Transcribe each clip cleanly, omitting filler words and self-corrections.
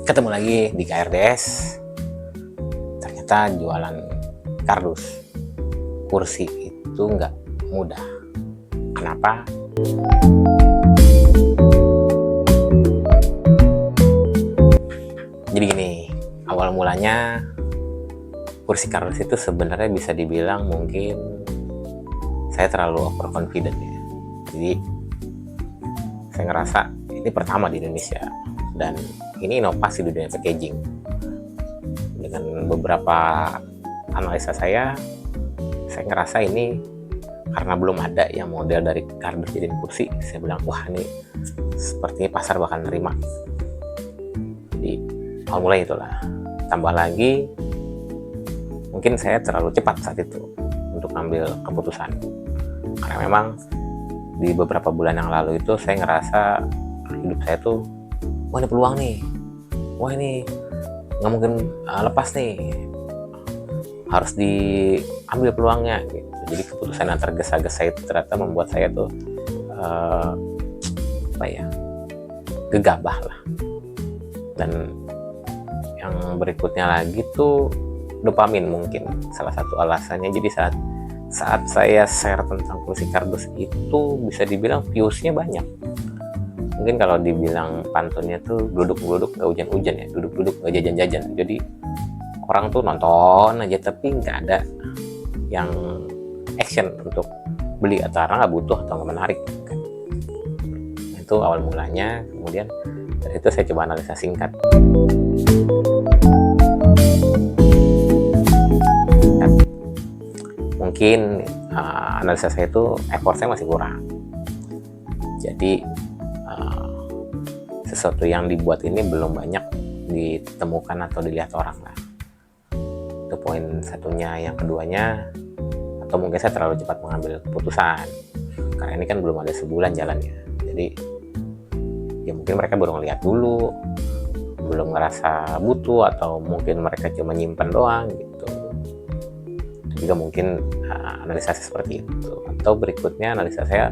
Ketemu lagi di KRDS. Ternyata jualan kardus kursi itu nggak mudah. Kenapa? Jadi gini, awal mulanya kursi kardus itu sebenarnya bisa dibilang mungkin saya terlalu overconfident ya. Jadi saya ngerasa ini pertama di Indonesia dan ini inovasi di dunia packaging. Dengan beberapa analisa saya ngerasa ini karena belum ada yang model dari kardus jadiin kursi. Saya bilang, wah ini sepertinya pasar bakal nerima. Jadi awal mulai itulah. Tambah lagi mungkin saya terlalu cepat saat itu untuk ambil keputusan, karena memang di beberapa bulan yang lalu itu saya ngerasa hidup saya tuh, wah ini peluang nih, wah ini nggak mungkin lepas nih, harus diambil peluangnya gitu. Jadi keputusan yang tergesa-gesa itu ternyata membuat saya tuh gegabah lah. Dan yang berikutnya lagi tuh dopamin, mungkin salah satu alasannya. Jadi saat saya share tentang kursi kardus itu bisa dibilang viewsnya banyak. Mungkin kalau dibilang pantunnya tuh duduk-duduk gak hujan-hujan ya, duduk-duduk gak jajan-jajan. Jadi orang tuh nonton aja tapi nggak ada yang action untuk beli atau karena nggak butuh atau nggak menarik kan. Itu awal mulanya. Kemudian dari itu saya coba analisa singkat. Mungkin analisa saya itu effort saya masih kurang. Jadi sesuatu yang dibuat ini belum banyak ditemukan atau dilihat orang lah. Itu poin satunya. Yang keduanya, atau mungkin saya terlalu cepat mengambil keputusan karena ini kan belum ada sebulan jalannya. Jadi ya mungkin mereka baru ngeliat dulu, belum ngerasa butuh, atau mungkin mereka cuma nyimpen doang gitu. Juga mungkin analisa saya seperti itu. Atau berikutnya analisa saya,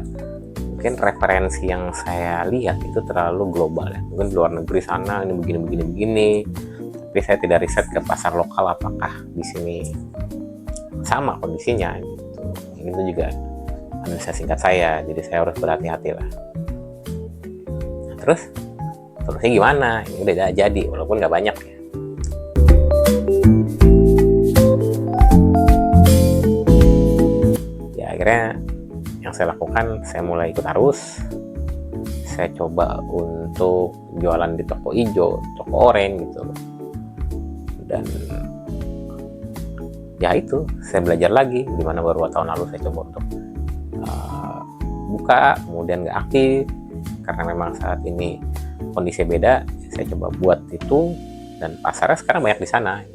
mungkin referensi yang saya lihat itu terlalu global ya. Mungkin di luar negeri sana ini begini, tapi saya tidak riset ke pasar lokal apakah di sini sama kondisinya gitu. Itu juga analisa singkat saya. Jadi saya harus berhati-hati lah. Nah, terusnya gimana? Ini udah jadi walaupun nggak banyak ya. Akhirnya yang saya lakukan, saya mulai ikut arus. Saya coba untuk jualan di toko hijau, toko oranye gitu. Dan ya itu, saya belajar lagi. Dimana baru 2 tahun lalu saya coba untuk buka, kemudian nggak aktif karena memang saat ini kondisi beda. Saya coba buat itu dan pasarnya sekarang banyak di sana.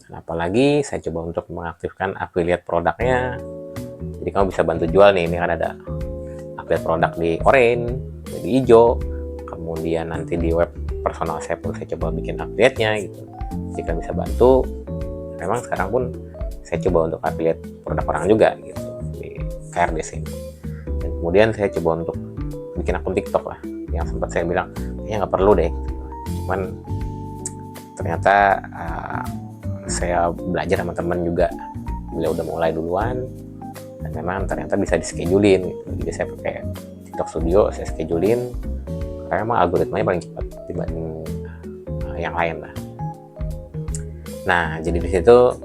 Dan apalagi saya coba untuk mengaktifkan affiliate produknya. Jadi kamu bisa bantu jual nih. Ini kan ada affiliate produk di oranye, di hijau. Kemudian nanti di web personal saya pun saya coba bikin affiliate-nya gitu. Jika bisa bantu. Memang sekarang pun saya coba untuk affiliate produk orang juga gitu di KRDS ini. Dan kemudian saya coba untuk bikin akun TikTok lah. Yang sempat saya bilang kayaknya nggak perlu deh. Cuman ternyata saya belajar sama teman juga, beliau udah mulai duluan dan memang ternyata bisa di-schedule-in gitu. Jadi saya pakai TikTok Studio, saya schedule-in karena memang algoritmanya paling cepat dibanding yang lain lah. Nah, jadi di situ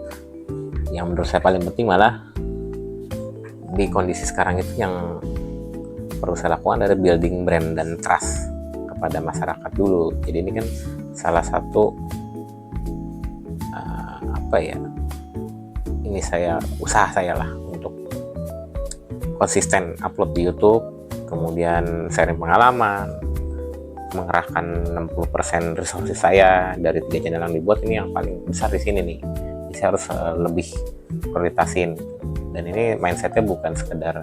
yang menurut saya paling penting malah di kondisi sekarang itu yang perlu saya lakukan adalah building brand dan trust kepada masyarakat dulu. Jadi ini kan salah satu usaha saya lah untuk konsisten upload di YouTube, kemudian sharing pengalaman, mengerahkan 60% resources saya dari 3 channel yang dibuat. Ini yang paling besar di sini nih. Jadi saya harus lebih prioritasin. Dan ini mindsetnya bukan sekedar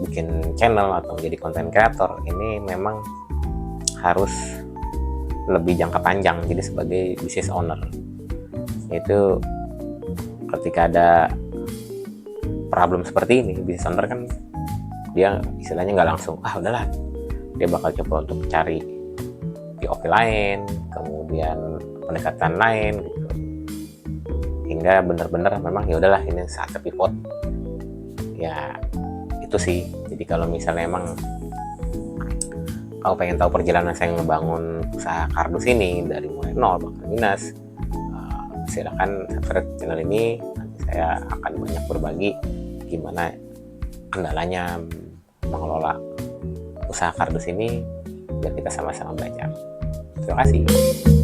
bikin channel atau menjadi content creator. Ini memang harus lebih jangka panjang. Jadi sebagai business owner, itu ketika ada problem seperti ini, business owner kan dia istilahnya nggak langsung udahlah, dia bakal coba untuk cari di POV lain, kemudian pendekatan lain gitu. Hingga benar-benar memang ya udahlah ini saatnya pivot. Ya itu sih. Jadi kalau misalnya emang kamu pengen tahu perjalanan saya ngebangun usaha kardus ini dari mulai nol bahkan minus, silakan subscribe channel ini. Nanti saya akan banyak berbagi gimana kendalanya mengelola usaha kardus ini biar kita sama-sama belajar. Terima kasih.